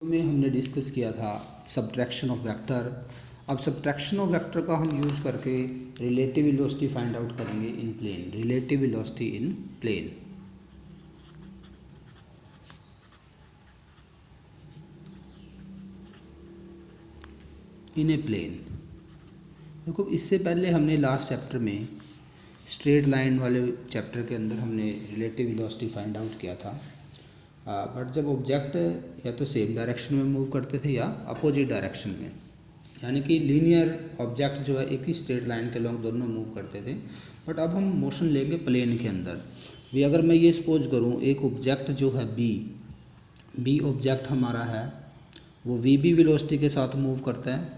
में हमने डिस्कस किया था सब्ट्रैक्शन ऑफ वेक्टर। अब सब्ट्रैक्शन ऑफ वेक्टर का हम यूज़ करके रिलेटिव वेलोसिटी फाइंड आउट करेंगे in plane. Relative velocity in plane. In a plane. देखो, इससे पहले हमने लास्ट चैप्टर में स्ट्रेट लाइन वाले चैप्टर के अंदर हमने रिलेटिव वेलोसिटी फाइंड आउट किया था। बट जब ऑब्जेक्ट या तो सेम डायरेक्शन में मूव करते थे या अपोजिट डायरेक्शन में, यानी कि लीनियर ऑब्जेक्ट जो है एक ही स्ट्रेट लाइन के लॉन्ग दोनों मूव करते थे। बट अब हम मोशन लेंगे प्लेन के अंदर भी। अगर मैं ये सपोज करूँ एक ऑब्जेक्ट जो है बी ऑब्जेक्ट हमारा है वो वी वेलोसिटी के साथ मूव करता है।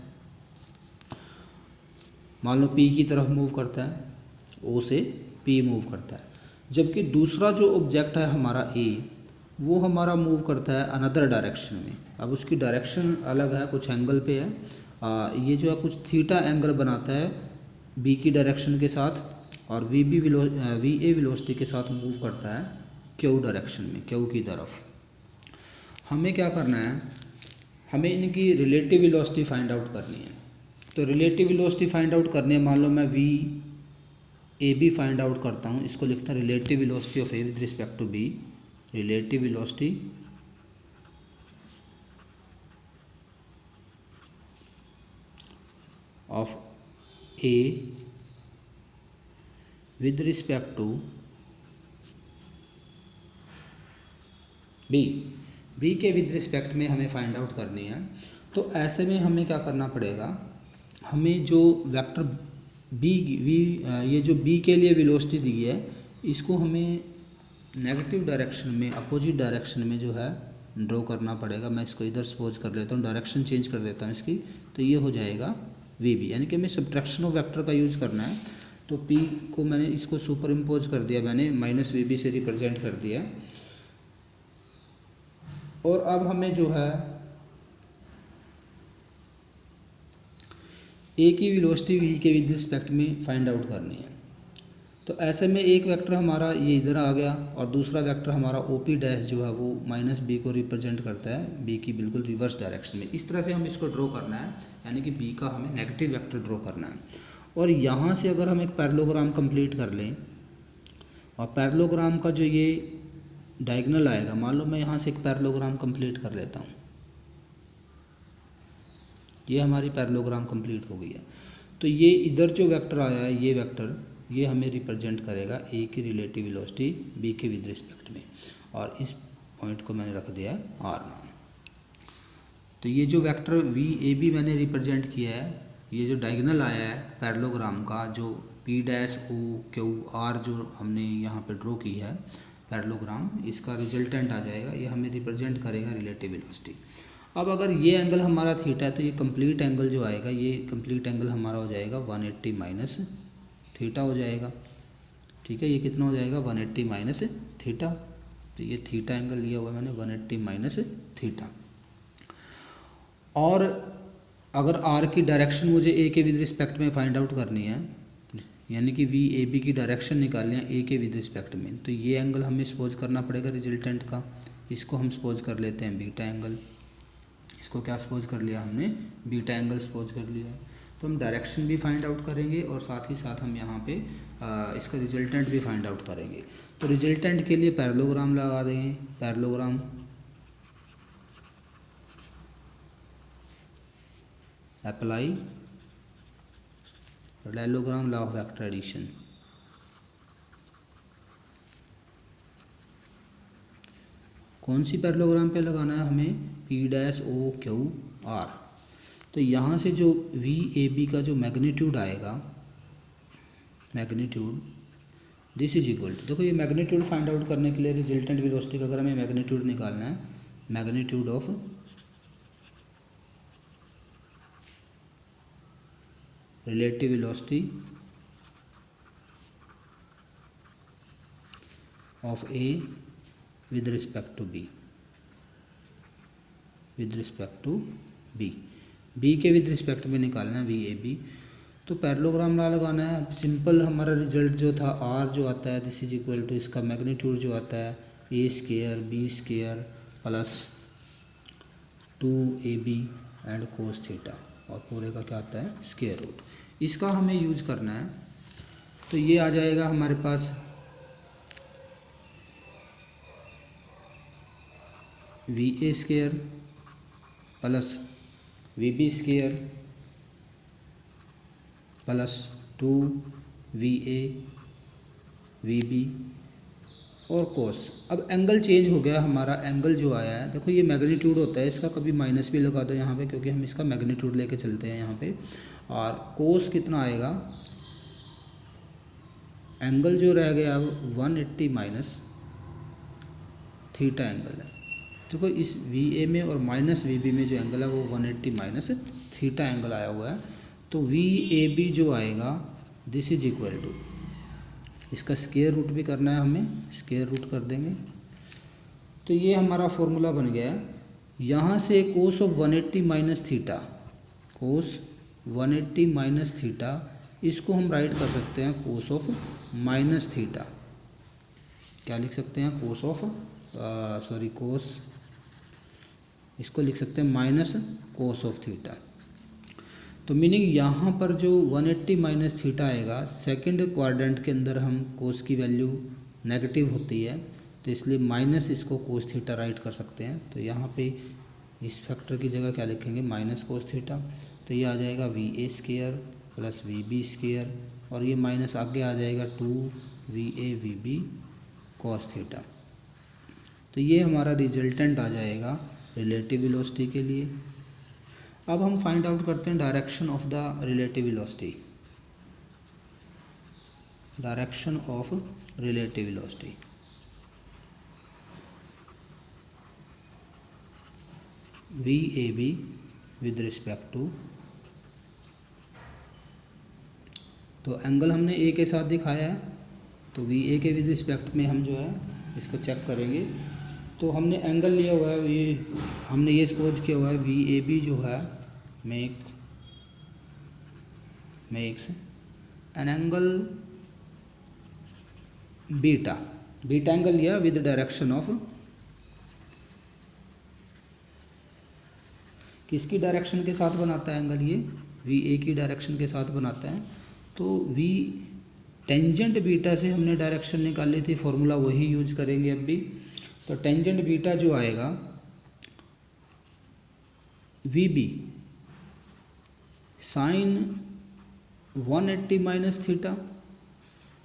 मान लो पी की तरफ मूव करता है, ओ से पी मूव करता है। जबकि दूसरा जो ऑब्जेक्ट है हमारा ए, वो हमारा मूव करता है अनदर डायरेक्शन में। अब उसकी डायरेक्शन अलग है, कुछ एंगल पे है। ये जो है कुछ थीटा एंगल बनाता है बी की डायरेक्शन के साथ, और वी ए वेलोसिटी के साथ मूव करता है क्यू डायरेक्शन में, क्यू की तरफ। हमें क्या करना है, हमें इनकी रिलेटिव वेलोसिटी फाइंड आउट करनी है। तो रिलेटिव वेलोसिटी फाइंड आउट करने, मान लो मैं V A B find out करता हूँ। इसको लिखता है relative velocity of A with respect to B. Relative velocity of A with respect to B के विद रिस्पेक्ट में हमें फाइंड आउट करनी है। तो ऐसे में हमें क्या करना पड़ेगा, हमें जो वेक्टर ये जो बी के लिए वेलोसिटी दी है, इसको हमें नेगेटिव डायरेक्शन में, अपोजिट डायरेक्शन में जो है ड्रॉ करना पड़ेगा। मैं इसको इधर सपोज कर लेता हूँ, डायरेक्शन चेंज कर देता हूँ इसकी, तो ये हो जाएगा वी बी। यानी कि हमें सब्ट्रैक्शन ऑफ वेक्टर का यूज़ करना है। तो पी को मैंने इसको सुपर इम्पोज कर दिया, मैंने माइनस वी बी से रिप्रेजेंट कर दिया। और अब हमें जो है ए की वेलोसिटी वी के विद रिस्पेक्ट में फाइंड आउट करनी है। तो ऐसे में एक वेक्टर हमारा ये इधर आ गया और दूसरा वेक्टर हमारा ओ पी डैश जो है वो माइनस बी को रिप्रेजेंट करता है बी की बिल्कुल रिवर्स डायरेक्शन में। इस तरह से हम इसको ड्रॉ करना है, यानी कि बी का हमें नेगेटिव वेक्टर ड्रॉ करना है। और यहाँ से अगर हम एक पैरेललोग्राम कंप्लीट कर लें, और पैरेललोग्राम का जो ये डायगोनल आएगा, मान लो मैं यहाँ से एक पैरेललोग्राम कंप्लीट कर लेता हूँ, ये हमारी पैरेललोग्राम कंप्लीट हो गई है। तो ये इधर जो वेक्टर आया है, ये वेक्टर ये हमें रिप्रेजेंट करेगा ए की रिलेटिव वेलोसिटी बी के विद रिस्पेक्ट में, और इस पॉइंट को मैंने रख दिया आर नाम। तो ये जो वेक्टर वी ए बी मैंने रिप्रेजेंट किया है, ये जो डायगोनल आया है पैरेललोग्राम का, जो P dash O Q R जो हमने यहाँ पे ड्रॉ की है पैरेललोग्राम, इसका रिजल्टेंट आ जाएगा, ये हमें रिप्रेजेंट करेगा रिलेटिव वेलोसिटी। अब अगर ये एंगल हमारा थीटा है, तो ये कंप्लीट एंगल जो आएगा, ये कंप्लीट एंगल हमारा हो जाएगा 180 माइनस थीटा हो जाएगा। ठीक है, ये कितना हो जाएगा 180 माइनस थीटा। तो ये थीटा एंगल लिया हुआ मैंने 180 माइनस थीटा। और अगर आर की डायरेक्शन मुझे ए के विद रिस्पेक्ट में फाइंड आउट करनी है, यानी कि वी ए बी की डायरेक्शन निकालनी है ए के विद रिस्पेक्ट में, तो ये एंगल हमें सपोज करना पड़ेगा रिजल्टेंट का। इसको हम सपोज कर लेते हैं बीटा एंगल। इसको क्या सपोज कर लिया हमने, बीटा एंगल सपोज कर लिया। तो हम डायरेक्शन भी फाइंड आउट करेंगे और साथ ही साथ हम यहाँ पे इसका रिजल्टेंट भी फाइंड आउट करेंगे। तो रिजल्टेंट के लिए पैरेललोग्राम लगा देंगे। Parallelogram apply parallelogram law of vector addition. कौन सी पैरेललोग्राम पे लगाना है हमें, P dash O Q R. तो यहाँ से जो वी ए बी का जो मैग्नीट्यूड आएगा, magnitude this is equal to, देखो ये मैग्नीट्यूड फाइंड आउट करने के लिए रिजल्टेंट वेलोसिटी का अगर हमें मैग्नीट्यूड निकालना है, magnitude of relative velocity of A with respect to B, with respect to B के विद रिस्पेक्ट में निकालना है वी ए बी। तो पैरेललोग्राम लॉ लगाना है। सिंपल हमारा रिजल्ट जो था आर जो आता है दिस इज इक्वल टू, इसका मैग्नीट्यूड जो आता है a square b square plus 2ab and cos theta, और पूरे का क्या आता है स्क्वायर रूट। इसका हमें यूज करना है, तो ये आ जाएगा हमारे पास va square plus vb square plus 2va vb और कोस। अब एंगल चेंज हो गया हमारा, एंगल जो आया है देखो ये मैग्नीट्यूड होता है इसका, कभी माइनस भी लगा दो यहाँ पे क्योंकि हम इसका मैग्नीट्यूड लेके चलते हैं यहाँ पे। और कोस कितना आएगा, एंगल जो रह गया अब 180 माइनस थीटा एंगल है। देखो इस VA में और माइनस VB में जो एंगल है वो 180 माइनस थीटा एंगल आया हुआ है। तो VAB जो आएगा दिस इज इक्वल टू, इसका स्क्वायर रूट भी करना है हमें, स्क्वायर रूट कर देंगे। तो ये हमारा फॉर्मूला बन गया। यहाँ से cos of 180 minus theta, cos 180 minus theta, इसको हम राइट कर सकते हैं कोस ऑफ माइनस थीटा। क्या लिख सकते हैं, कोस ऑफ कोस, इसको लिख सकते हैं माइनस कोस ऑफ थीटा। तो मीनिंग यहाँ पर जो 180 माइनस थीटा आएगा, सेकंड क्वाड्रेंट के अंदर हम कोस की वैल्यू नेगेटिव होती है, तो इसलिए माइनस इसको कोस थीटा राइट कर सकते हैं। तो यहाँ पे इस फैक्टर की जगह क्या लिखेंगे, माइनस कोस थीटा। तो ये आ जाएगा VA square plus VB square, और ये माइनस आगे आ जाएगा 2VA VB कोस थीटा। तो ये हमारा रिजल्टेंट आ जाएगा रिलेटिव वेलोसिटी के लिए। अब हम फाइंड आउट करते हैं direction of the relative velocity, direction of relative velocity. VAB with respect to, तो एंगल हमने A के साथ दिखाया है, तो VA के विद रिस्पेक्ट में हम जो है इसको चेक करेंगे। तो हमने एंगल लिया हुआ है, ये हमने ये सपोज किया हुआ है VAB जो है makes an angle beta, beta angle लिया विद डायरेक्शन ऑफ, किसकी डायरेक्शन के साथ बनाता है एंगल, ये VA की डायरेक्शन के साथ बनाता है। तो V टेंजेंट बीटा से हमने डायरेक्शन निकाली थी, फॉर्मूला वही यूज करेंगे अब भी। तो टेंजेंट बीटा जो आएगा VB साइन 180 माइनस थीटा।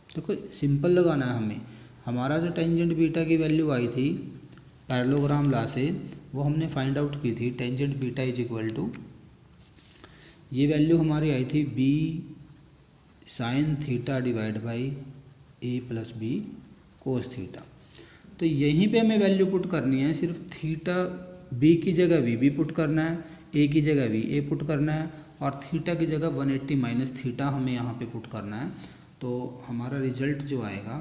देखो सिंपल लगाना है हमें, हमारा जो टेंजेंट बीटा की वैल्यू आई थी पैरेललोग्राम लॉ से, वो हमने फाइंड आउट की थी। Tangent beta is equal to, ये वैल्यू हमारी आई थी B sine theta divide by A plus B cos theta. तो यहीं पे हमें वैल्यू पुट करनी है, सिर्फ थीटा B की जगह VB पुट करना है, A की जगह VA पुट करना है, और थीटा की जगह 180 माइनस थीटा हमें यहाँ पे पुट करना है। तो हमारा रिजल्ट जो आएगा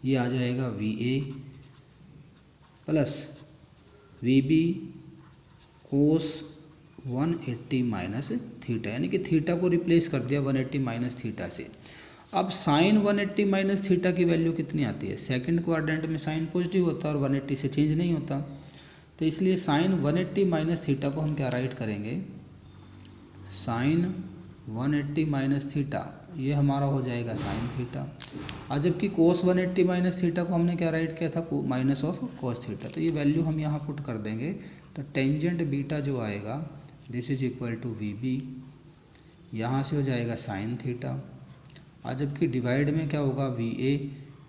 ये आ जाएगा VA प्लस VB कोस 180 माइनस थीटा, यानी कि थीटा को रिप्लेस कर दिया 180 माइनस थीटा से। अब साइन 180 माइनस थीटा की वैल्यू कितनी आती है, सेकंड क्वाड्रेंट में साइन पॉजिटिव होता है और 180 से चेंज नहीं होता, तो इसलिए साइन 180 माइनस थीटा को हम क्या राइट करेंगे, साइन 180 माइनस थीटा, ये हमारा हो जाएगा साइन थीटा। और जबकि कोस 180 माइनस थीटा को हमने क्या राइट किया था, माइनस ऑफ कोस थीटा। तो ये वैल्यू हम यहाँ पुट कर देंगे। तो टेंजेंट बीटा जो आएगा this is equal to VB, यहाँ से हो जाएगा साइन थीटा, और जबकि डिवाइड में क्या होगा VA।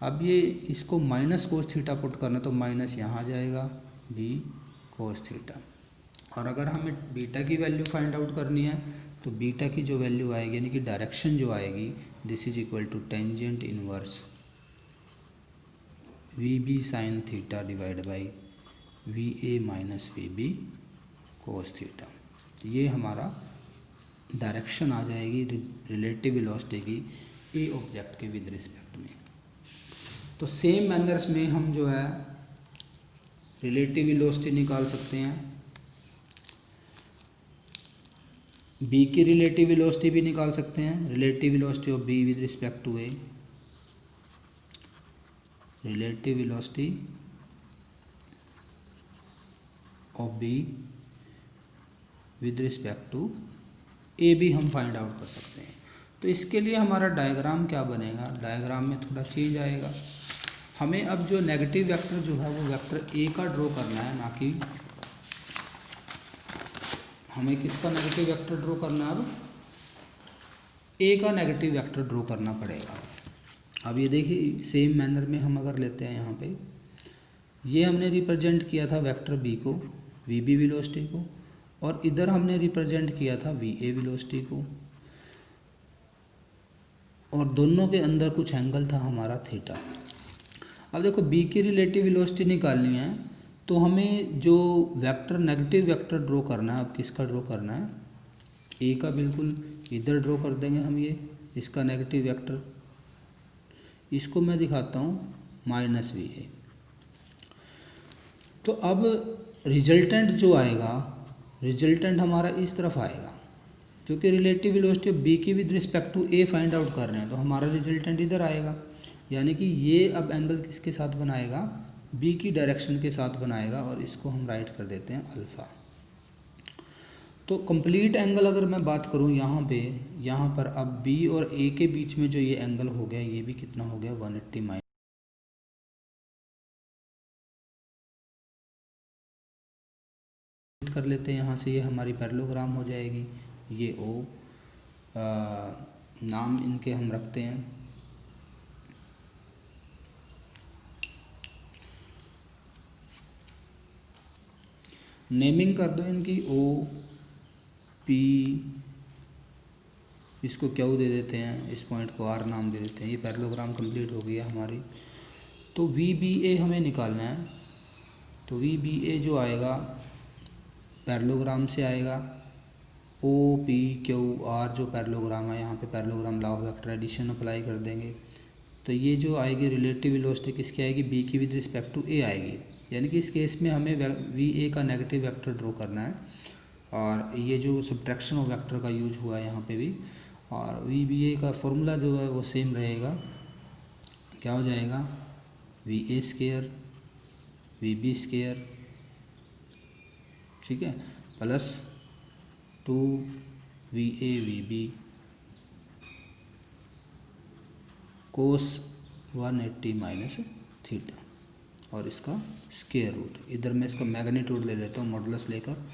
अब ये इसको माइनस कोस थीटा पुट करना, तो माइनस यहाँ आ जाएगा B कोस थीटा। और अगर हमें बीटा की वैल्यू फाइंड आउट करनी है, तो बीटा की जो वैल्यू आएगी यानी कि डायरेक्शन जो आएगी this is equal to tangent inverse VB sine theta divide by VA minus VB cos theta. ये हमारा डायरेक्शन आ जाएगी रिलेटिव वेलोसिटी की A ऑब्जेक्ट के विद रिस्पेक्ट में। तो सेम मैनर्स में हम जो है रिलेटिव वेलोसिटी निकाल सकते हैं, B की रिलेटिव वेलोसिटी भी निकाल सकते हैं, relative velocity of B with respect to A, relative velocity of B with respect to A भी हम फाइंड आउट कर सकते हैं। तो इसके लिए हमारा डायग्राम क्या बनेगा, डायग्राम में थोड़ा चेंज आएगा। हमें अब जो नेगेटिव वेक्टर जो है वो वेक्टर ए का ड्रॉ करना है, ना कि हमें किसका नेगेटिव वेक्टर ड्रॉ करना है, अब ए का नेगेटिव वेक्टर ड्रॉ करना पड़ेगा। अब ये देखिए सेम मैनर में हम अगर लेते हैं यहाँ पे, ये हमने रिप्रेजेंट किया था वेक्टर बी को वी बी वेलोसिटी को, और इधर हमने रिप्रेजेंट किया था वी ए वेलोसिटी को, और दोनों के अंदर कुछ एंगल था हमारा थीटा। अब देखो बी की रिलेटिव वेलोसिटी निकालनी है, तो हमें जो वेक्टर नेगेटिव वेक्टर ड्रॉ करना है, अब किसका ड्रॉ करना है, ए का बिल्कुल इधर ड्रॉ कर देंगे हम, ये इसका नेगेटिव वेक्टर, इसको मैं दिखाता हूँ माइनस वी ए। तो अब रिजल्टेंट जो आएगा, रिजल्टेंट हमारा इस तरफ आएगा, क्योंकि रिलेटिव वेलोसिटी ऑफ बी की with respect to A find out कर रहे हैं, तो हमारा रिजल्टेंट इधर आएगा। यानी कि ये अब एंगल किसके साथ बनाएगा, बी की डायरेक्शन के साथ बनाएगा, और इसको हम राइट कर देते हैं अल्फ़ा। तो कंप्लीट एंगल अगर मैं बात करूँ यहाँ पे, यहाँ पर अब बी और ए के बीच में जो ये एंगल हो गया, ये भी कितना हो गया 180 माइनस कर लेते हैं यहाँ से, ये हमारी पैरेललोग्राम हो जाएगी। ये ओ नाम इनके हम रखते हैं, नेमिंग कर दो इनकी, ओ पी, इसको क्यू दे देते हैं, इस पॉइंट को आर नाम दे देते हैं। ये पैरेललोग्राम कंप्लीट हो गई है हमारी। तो वी बी ए हमें निकालना है, तो वी बी ए जो आएगा पैरेललोग्राम से आएगा, ओ पी क्यू आर जो पैरेललोग्राम है, यहाँ पे parallelogram law of vector addition apply कर देंगे। तो ये जो आएगी रिलेटिव वेलोसिटी किसकी आएगी, बी की विद रिस्पेक्ट टू ए आएगी। यानी कि इस केस में हमें वी ए का नेगेटिव वेक्टर ड्रॉ करना है, और ये जो सब्ट्रैक्शन ऑफ वेक्टर का यूज हुआ है यहाँ पे भी, और वी बी ए का फॉर्मूला जो है वो सेम रहेगा, क्या हो जाएगा, V A square V B square, ठीक है, plus 2 V A V B cos 180 minus theta, और इसका स्क्वायर रूट, इधर मैं इसका मैग्नीट्यूड ले लेता हूँ मॉडुलस लेकर,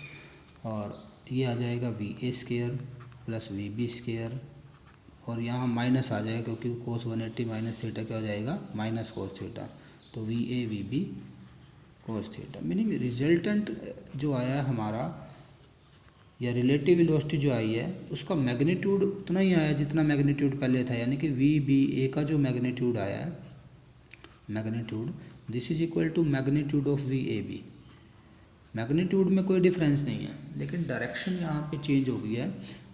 और ये आ जाएगा V A square plus V B square, और यहाँ माइनस आ जाएगा क्योंकि कोस 180 माइनस थीटा क्या हो जाएगा, माइनस कोस थीटा। तो V A V B cos theta, meaning resultant जो आया है हमारा, या रिलेटिव वेलोसिटी जो आई है, उसका मैग्नीट्यूड उतना ही आया जितना मैग्नीट्यूड पहले था। यानी कि वी बी ए का जो मैग्नीट्यूड आया है, magnitude this is equal to magnitude of V A B. Magnitude में कोई डिफरेंस नहीं है, लेकिन डायरेक्शन यहाँ पे चेंज हो गई है।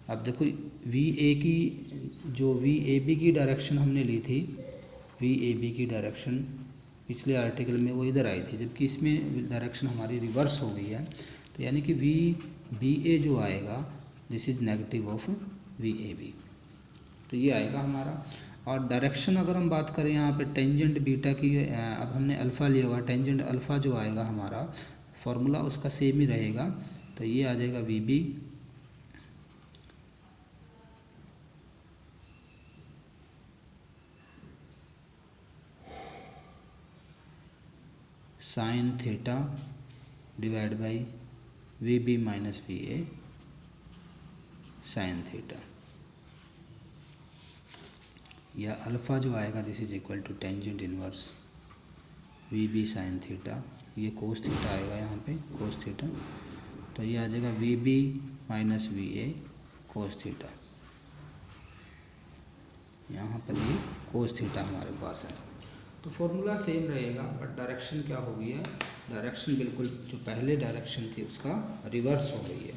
अब देखो वी ए की जो वी ए बी की डायरेक्शन हमने ली थी, वी ए बी की डायरेक्शन पिछले आर्टिकल में वो इधर आई थी, जबकि इसमें डायरेक्शन हमारी रिवर्स हो गई है। तो यानी कि वी बी ए जो आएगा this is negative of V A B, तो ये आएगा हमारा। और डायरेक्शन अगर हम बात करें यहाँ पे टेंजेंट बीटा की, अब हमने अल्फ़ा लिया हुआ, टेंजेंट अल्फ़ा जो आएगा हमारा फॉर्मूला उसका सेम ही रहेगा। तो ये आ जाएगा V B sine theta divide by V B minus V A sine theta, या अल्फ़ा जो आएगा this is equal to tangent inverse V B sine theta, ये कोस थीटा आएगा यहाँ पे कोस थीटा, तो ये आ जाएगा V B minus V A cos theta. यहाँ पर ये कोस थीटा हमारे पास है। तो फॉर्मूला सेम रहेगा, बट डायरेक्शन क्या हो गई है, डायरेक्शन बिल्कुल जो पहले डायरेक्शन थी उसका रिवर्स हो गई है।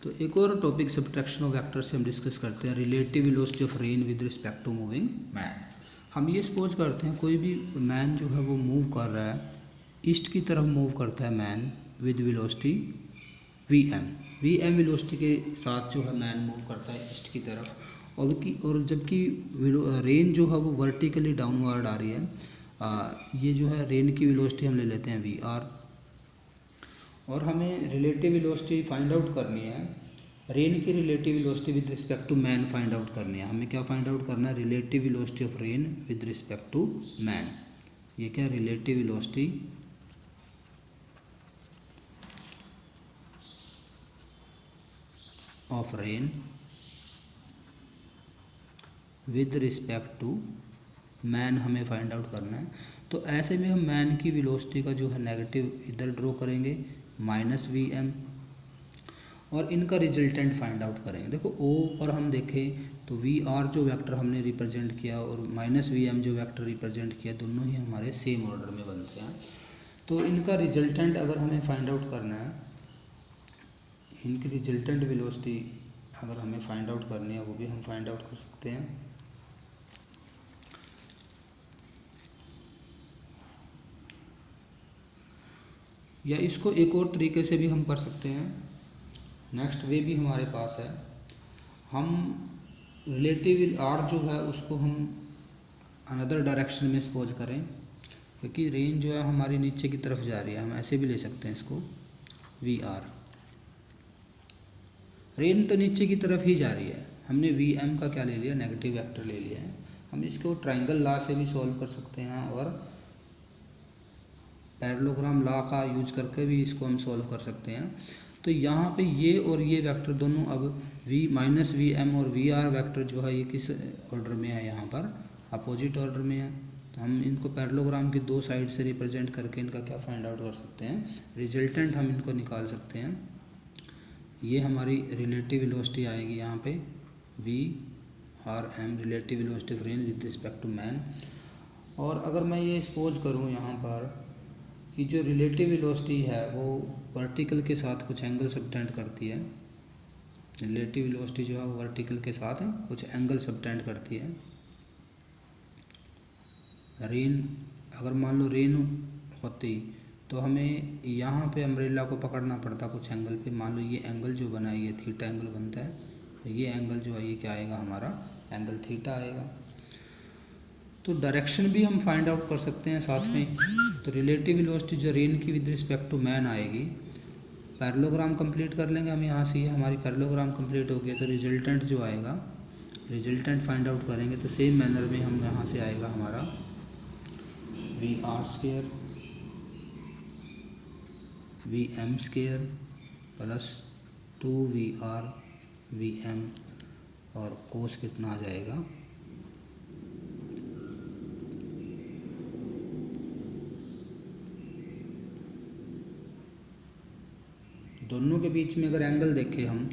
तो एक और टॉपिक सब्ट्रैक्शन ऑफ वेक्टर से हम डिस्कस करते हैं, relative velocity of rain with respect to moving man. हम ये सपोज करते हैं कोई भी मैन जो है वो मूव कर रहा है, ईस्ट की तरफ मूव करता है man with velocity V M velocity के साथ जो है मैन मूव करता है ईस्ट की तरफ, और जबकि रेन जो है वो वर्टिकली डाउनवर्ड आ रही है, ये जो है रेन की वेलोसिटी हम ले लेते हैं VR, और हमें रिलेटिव वेलोसिटी फाइंड आउट करनी है। रेन की relative velocity with respect to man find out करनी है। हमें क्या फाइंड आउट करना है? Relative velocity of rain with respect to man. ये क्या? Relative velocity of rain with respect to man हमें फाइंड आउट करना है। तो ऐसे में हम मैन की वेलोसिटी का जो है नेगेटिव इधर ड्रॉ करेंगे -Vm, और इनका रिजल्टेंट फाइंड आउट करेंगे। देखो O पर हम देखें तो VR जो वेक्टर हमने रिप्रेजेंट किया और -Vm जो वेक्टर रिप्रेजेंट किया, दोनों ही हमारे सेम ऑर्डर में बनते हैं। तो इनका रिजल्टेंट अगर हमें फाइंड आउट करना है, इनकी रिजल्टेंट वेलोसिटी अगर हमें फाइंड आउट करनी है, वो भी हम फाइंड आउट कर सकते हैं। या इसको एक और तरीके से भी हम कर सकते हैं। नेक्स्ट वे भी हमारे पास है। हम रिलेटिव R जो है उसको हम अनदर डायरेक्शन में सपोज करें, क्योंकि रेंज जो है हमारी नीचे की तरफ जा रही है, हम ऐसे भी ले सकते हैं इसको VR। रेन तो नीचे की तरफ ही जा रही है, हमने Vm का क्या ले लिया? नेगेटिव वेक्टर ले लिया है। हम इसको ट्राइंगल लॉ से भी सॉल्व कर सकते हैं और पैरेललोग्राम लॉ का यूज करके भी इसको हम सॉल्व कर सकते हैं। तो यहाँ पे ये और ये वेक्टर दोनों अब -Vm और VR वेक्टर जो है ये किस ऑर्डर में है? यहाँ पर अपोजिट ऑर्डर में है। तो हम इनको पैरेललोग्राम की दो साइड से रिप्रेजेंट करके इनका क्या फाइंड आउट कर सकते हैं? रिजल्टेंट हम इनको निकाल सकते हैं। ये हमारी रिलेटिव वेलोसिटी आएगी यहाँ पे VRm, relative velocity of rain with respect to man. और अगर मैं ये सपोज करूँ यहाँ पर कि जो रिलेटिव वेलोसिटी है वो वर्टिकल के साथ कुछ एंगल सबटेंड करती है, रिलेटिव वेलोसिटी जो है वो वर्टिकल के साथ कुछ एंगल सबटेंड करती है। रेन, अगर मान लो रेन होती तो हमें यहाँ पे अम्ब्रेला को पकड़ना पड़ता कुछ एंगल पे। मान लो ये एंगल जो बना है ये थीटा एंगल बनता है, तो ये एंगल जो है ये क्या आएगा? हमारा एंगल थीटा आएगा। तो डायरेक्शन भी हम फाइंड आउट कर सकते हैं साथ में। तो रिलेटिव वेलोसिटी जो रेन की विद रिस्पेक्ट टू मैन आएगी, पैरेललोग्राम कंप्लीट कर लेंगे हम यहाँ से। ये हमारी पैरेललोग्राम कंप्लीट हो गया, तो रिजल्टेंट जो आएगा, रिजल्टेंट फाइंड आउट करेंगे तो सेम मैनर में हम यहाँ से आएगा हमारा VR² Vm² plus 2VR Vm, और कोस कितना आ जाएगा? दोनों के बीच में अगर एंगल देखें हम,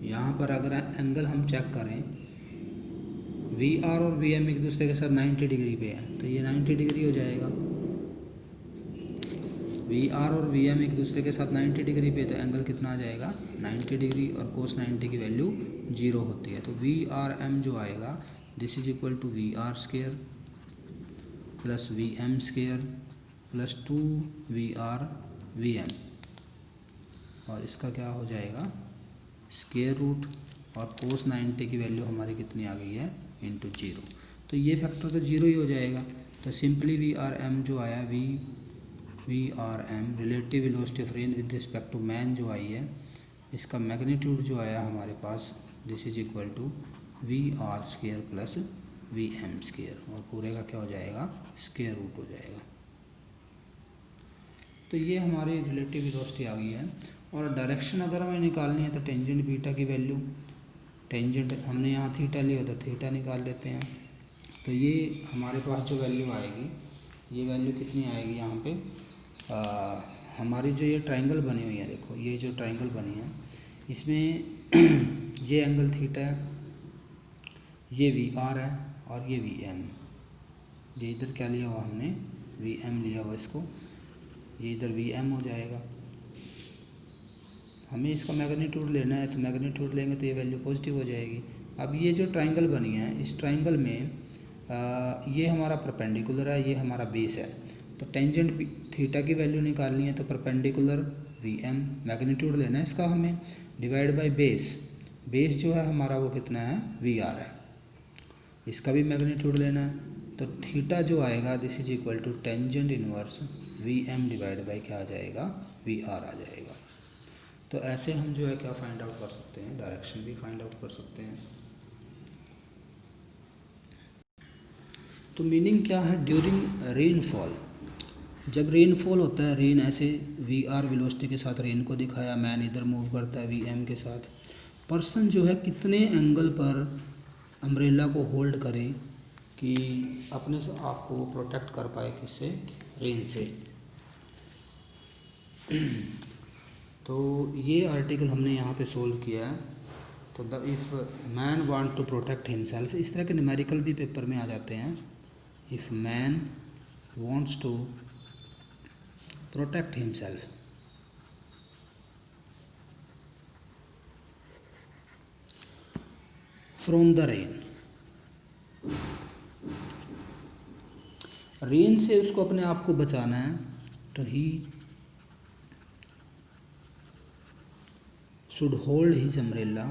यहाँ पर अगर एंगल हम चेक करें, VR और Vm एक दूसरे के साथ 90 डिग्री पे है, तो ये 90 डिग्री हो जाएगा। VR और Vm एक दूसरे के साथ 90 डिग्री पे, तो एंगल कितना आ जाएगा? 90 डिग्री, और कोस 90 की वैल्यू 0 होती है। तो VRm जो आएगा, this is equal to VR² plus Vm² plus 2VR Vm, और इसका क्या हो जाएगा? स्क्वायर रूट, और कोस 90 की वैल्यू हमारी कितनी आ गई है? इंटू 0। तो ये फैक्टर तो 0 ही हो जाएगा। तो सिंपली VRm जो आया, VRm relative velocity of rain with respect to man जो आई है, इसका मैग्नीट्यूड जो आया हमारे पास, this is equal to VR² plus Vm², और पूरे का क्या हो जाएगा? स्क्वायर रूट हो जाएगा। तो ये हमारी रिलेटिव वेलोसिटी आ गई है। और डायरेक्शन अगर हमें निकालनी है तो टेंजेंट बीटा की वैल्यू, टेंजेंट हमने यहाँ थीटा लिया तो थीटा निकाल लेते हैं। तो ये हमारे पास जो वैल्यू आएगी, ये वैल्यू कितनी आएगी? यहाँ पे हमारी जो ये ट्राइंगल बनी हुई है, देखो ये जो ट्राइंगल बनी है इसमें ये एंगल थीटा है, ये VR है, और ये Vm। ये इधर क्या लिया हुआ हमने? Vm लिया हुआ, इसको ये इधर Vm हो जाएगा। हमें इसका मैग्नीट्यूड लेना है, तो मैग्नीट्यूड लेंगे तो ये वैल्यू पॉजिटिव हो जाएगी। अब ये जो ट्राइंगल बनी है, इस ट्राइंगल में ये हमारा परपेंडिकुलर है, ये हमारा बेस है। तो टेंजेंट थीटा की वैल्यू निकालनी है, तो परपेंडिकुलर Vm, मैग्नीट्यूड लेना है इसका हमें, डिवाइड बाय बेस। बेस जो है हमारा वो कितना है? VR है। इसका भी मैग्नीट्यूड लेना है। तो थीटा जो आएगा this is equal to tangent inverse V M divide by क्या आ जाएगा, वी आर आ जाएगा। तो ऐसे हम जो है क्या फाइंड आउट कर सकते हैं, डायरेक्शन भी फाइंड आउट कर सकते हैं। तो मीनिंग क्या है, ड्यूरिंग रेनफॉल, जब रेनफॉल होता है, रेन ऐसे वी आर वेलोसिटी के साथ रेन को दिखाया, मैन इधर मूव करता है वी एम के साथ, पर्सन जो है कितने एंगल पर अम्ब्रेला को होल्ड करे कि अपने से आप को प्रोटेक्ट कर पाए किससे, रेन से। तो ये आर्टिकल हमने यहाँ पे सोल्व किया है। तो the if man want to protect himself, इस तरह के न्यूमेरिकल भी पेपर में आ जाते हैं। If man wants to protect himself from the rain, rain से उसको अपने आप को बचाना है, तो he should hold his umbrella,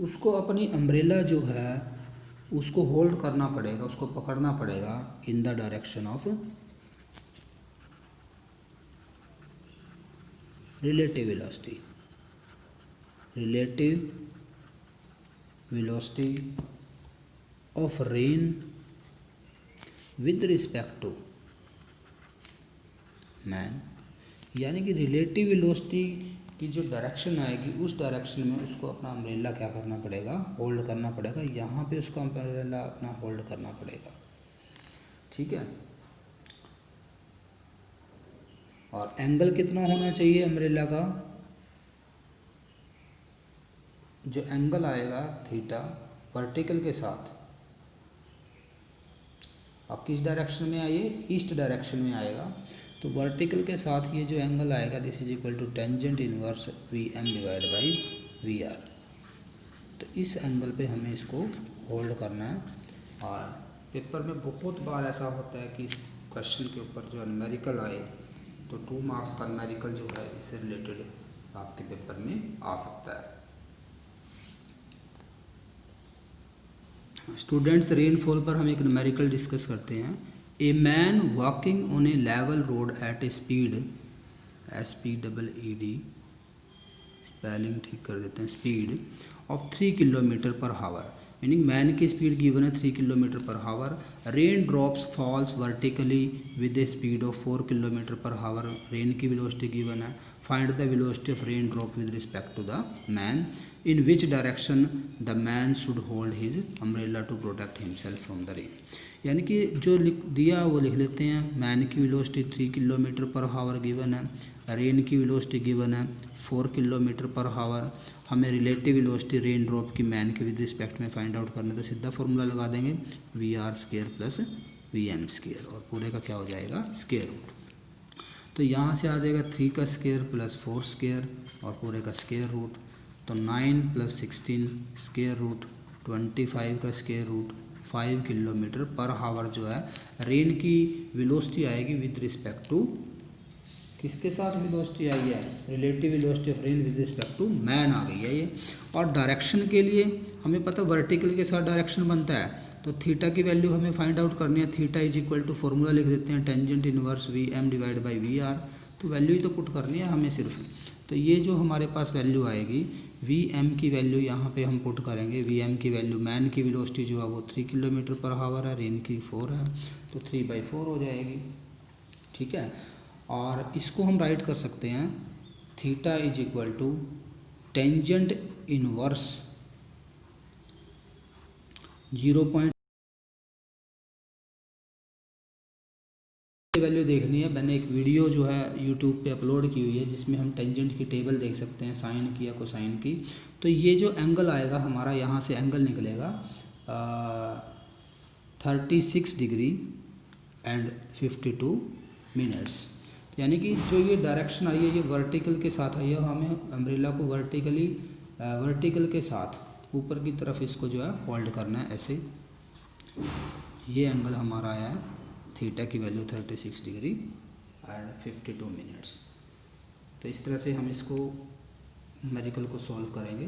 उसको अपनी अम्ब्रेला जो है उसको होल्ड करना पड़ेगा, उसको पकड़ना पड़ेगा in the direction of relative velocity, relative velocity of rain with respect to man, यानी कि रिलेटिव वेलोसिटी की जो डायरेक्शन आएगी उस डायरेक्शन में उसको अपना अम्ब्रेला क्या करना पड़ेगा, होल्ड करना पड़ेगा। यहाँ पे उसको अम्ब्रेला अपना होल्ड करना पड़ेगा, ठीक है। और एंगल कितना होना चाहिए अम्ब्रेला का, जो एंगल आएगा थीटा वर्टिकल के साथ, और किस डायरेक्शन में आइए, ईस्ट डायरेक्शन में आएगा। तो वर्टिकल के साथ ये जो एंगल आएगा this is equal to tangent inverse V M divide by V R. तो इस एंगल पे हमें इसको होल्ड करना है। और पेपर में बहुत बार ऐसा होता है कि इस क्वेश्चन के ऊपर जो न्यूमेरिकल आए तो 2 मार्क्स का न्यूमेरिकल जो है इससे रिलेटेड आपके पेपर में आ सकता है। स्टूडेंट्स, रेनफॉल पर हम एक न्यूमेरिकल डिस्कस करते हैं। A man walking on a level road at a speed, SPEED, spelling ठीक कर देते हैं, speed of 3 kilometre per hour, meaning man की स्पीड गिवन है 3 kilometre per hour. Rain drops falls vertically with a speed of 4 kilometre per hour, rain की velocity given है। Find the velocity of rain drop with respect to the man, in which direction the man should hold his umbrella to protect himself from the rain. यानी कि जो लिख दिया वो लिख लेते हैं। मैन की वेलोसिटी 3 किलोमीटर पर हावर गिवन है, रेन की वेलोसिटी गिवन है 4 किलोमीटर पर हावर। हमें रिलेटिव वेलोसिटी रेन ड्रॉप की मैन के विद रिस्पेक्ट में फाइंड आउट करना है, तो सीधा फॉर्मूला लगा देंगे VR² प्लस VM², और पूरे का क्या हो जाएगा, स्क्वायर रूट। तो यहाँ से आ जाएगा 3 का स्क्वायर प्लस 4 स्क्वायर और पूरे का स्क्वायर रूट। तो 9 + 16 स्क्वायर रूट 25 का स्क्वायर रूट 5 किलोमीटर पर हावर जो है रेन की वेलोसिटी आएगी विद रिस्पेक्ट टू, किसके साथ वेलोसिटी आई है, relative velocity of rain with respect to man आ गई है ये। और डायरेक्शन के लिए हमें पता वर्टिकल के साथ डायरेक्शन बनता है, तो थीटा की वैल्यू हमें फाइंड आउट करनी है। Theta is equal to formula लिख देते हैं tangent inverse VM divide by VR। तो वैल्यू ही तो पुट करनी है हमें सिर्फ। तो ये जो हमारे पास वैल्यू आएगी VM की वैल्यू यहाँ पे हम पुट करेंगे। VM की वैल्यू, मैन की वेलोसिटी जो है वो 3 किलोमीटर पर हावर है, रेन की 4 है, तो 3/4 हो जाएगी, ठीक है। और इसको हम राइट कर सकते हैं theta is equal to tangent inverse 0. Value देखनी है। मैंने एक वीडियो जो है यूट्यूब पे अपलोड की हुई है जिसमें हम टेंजेंट की टेबल देख सकते हैं, साइन की या कोसाइन की। तो ये जो एंगल आएगा हमारा, यहाँ से एंगल निकलेगा 36 डिग्री एंड 52 मिनट्स। यानी कि जो ये डायरेक्शन आई है ये वर्टिकल के साथ आई है, हमें अम्ब्रेला को वर्टिकल के साथ ऊपर की तरफ इसको जो है होल्ड करना है ऐसे। ये एंगल हमारा आया है, थीटा की वैल्यू 36 डिग्री एंड 52 मिनट्स। तो इस तरह से हम इसको न्यूमेरिकल को सॉल्व करेंगे।